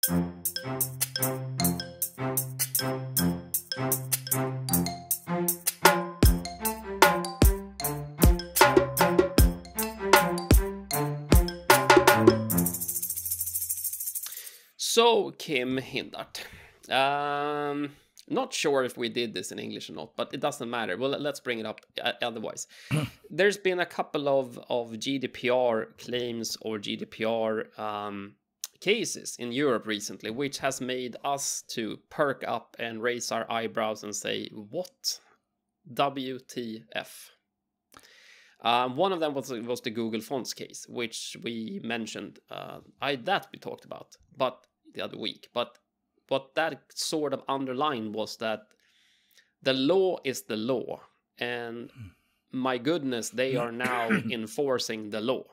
So, Kim Hindart. Not sure if we did this in English or not, but it doesn't matter. Well, let's bring it up otherwise. There's been a couple of GDPR claims or GDPR cases in Europe recently, which has made us to perk up and raise our eyebrows and say, what? WTF? One of them was the Google Fonts case, which we mentioned. That we talked about, but the other week. But what that sort of underlined was that the law is the law, and my goodness, they are now enforcing the law.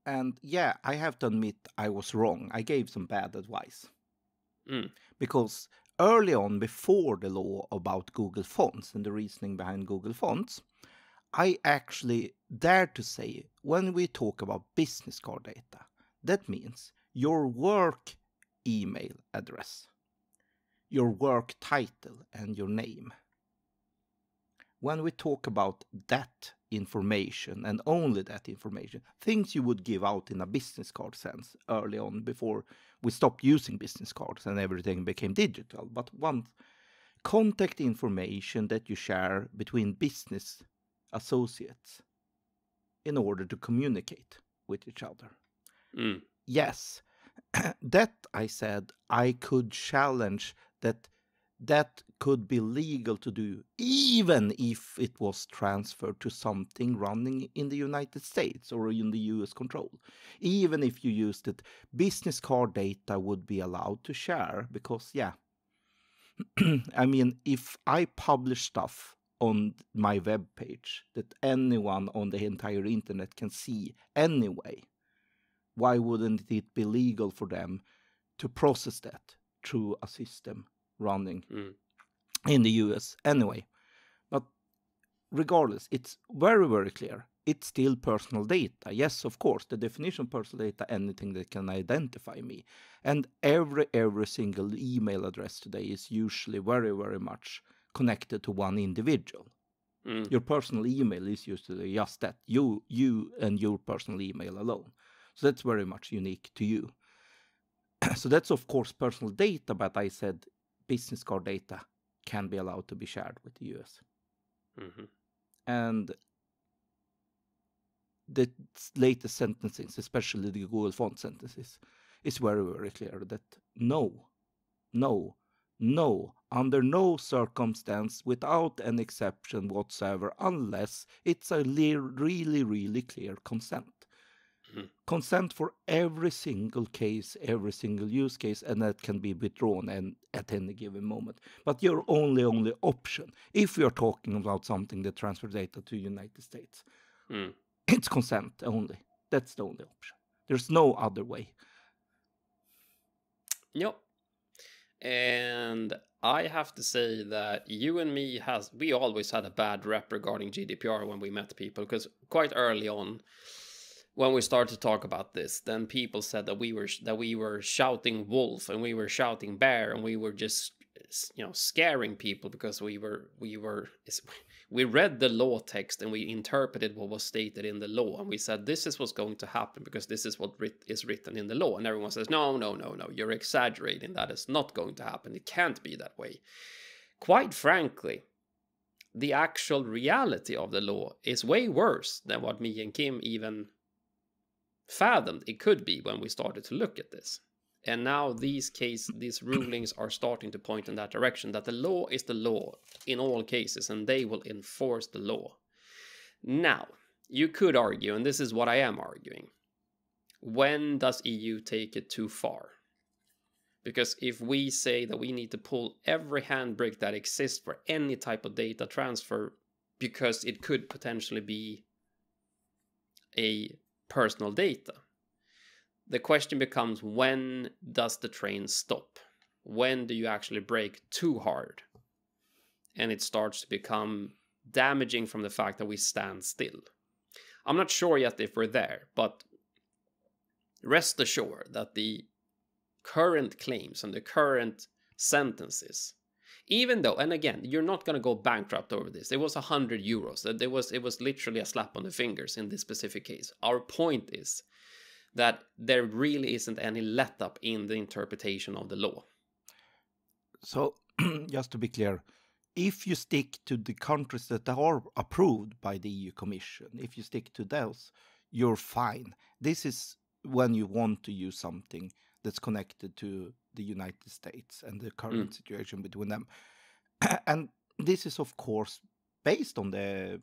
And yeah, I have to admit I was wrong. I gave some bad advice. Because early on, before the law about Google Fonts and the reasoning behind Google Fonts, I actually dare to say, when we talk about business card data, that means your work email address, your work title, and your name. When we talk about that information and only that information, things you would give out in a business card sense early on before we stopped using business cards and everything became digital. But one contact information that you share between business associates in order to communicate with each other. Yes, that I said I could challenge that could be legal to do, even if it was transferred to something running in the United States or in the US control. Even if you used it, business card data would be allowed to share because, yeah, I mean, if I publish stuff on my web page that anyone on the entire internet can see anyway, why wouldn't it be legal for them to process that through a system running in the US anyway? But regardless, it's very, very clear. It's still personal data. Yes, of course, the definition of personal data, anything that can identify me. And every single email address today is usually very, very much connected to one individual. Your personal email is usually just that, you and your personal email alone. So that's very much unique to you. So that's, of course, personal data, but I said business card data can be allowed to be shared with the US. And the latest sentencing, especially the Google font sentences, is very, very clear that no, under no circumstance, without an exception whatsoever, unless it's a really, really clear consent. Consent for every single case, every single use case, and that can be withdrawn and at any given moment. But your only option, if we are talking about something that transfers data to the United States, it's consent only. That's the only option. There's no other way. Yep. And I have to say that you and me we always had a bad rep regarding GDPR when we met people, because quite early on, when we started to talk about this, then people said that we were shouting wolf and we were shouting bear and we were just, scaring people because we read the law text and we interpreted what was stated in the law, and we said this is what's going to happen because this is what is written in the law, and everyone says no, you're exaggerating, that is not going to happen, it can't be that way. Quite frankly, the actual reality of the law is way worse than what me and Kim even fathomed it could be when we started to look at this. And now these rulings are starting to point in that direction, that the law is the law in all cases and they will enforce the law. Now, you could argue, and this is what I am arguing, when does EU take it too far? Because if we say that we need to pull every handbrake that exists for any type of data transfer because it could potentially be a personal data, the question becomes, when does the train stop? When do you actually brake too hard and it starts to become damaging from the fact that we stand still? I'm not sure yet if we're there, but rest assured that the current claims and the current sentences, even though, and again, you're not going to go bankrupt over this. It was 100 euros. It was literally a slap on the fingers in this specific case. Our point is that there really isn't any let up in the interpretation of the law. So, just to be clear, if you stick to the countries that are approved by the EU Commission, if you stick to those, you're fine. This is when you want to use something that's connected to the United States and the current situation between them. And this is, of course, based on the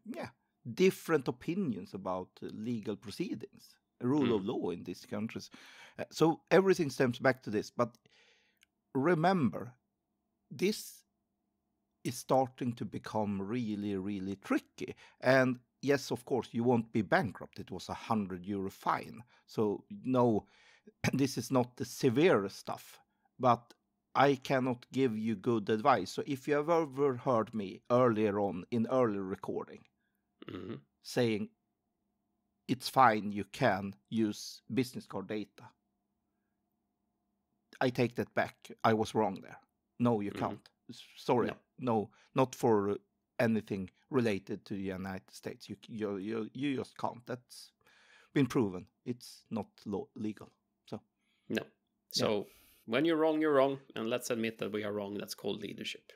different opinions about legal proceedings, rule of law in these countries. So everything stems back to this. But remember, this is starting to become really, really tricky. And yes, of course, you won't be bankrupt. It was €100 fine. So no, this is not the severe stuff. But I cannot give you good advice. So if you have ever heard me earlier on in early recording saying it's fine, you can use business card data, I take that back. I was wrong there. No, you can't. Sorry. No, not for anything related to the United States. You just can't. That's been proven. It's not legal. So no. So when you're wrong, and let's admit that we are wrong. That's called leadership.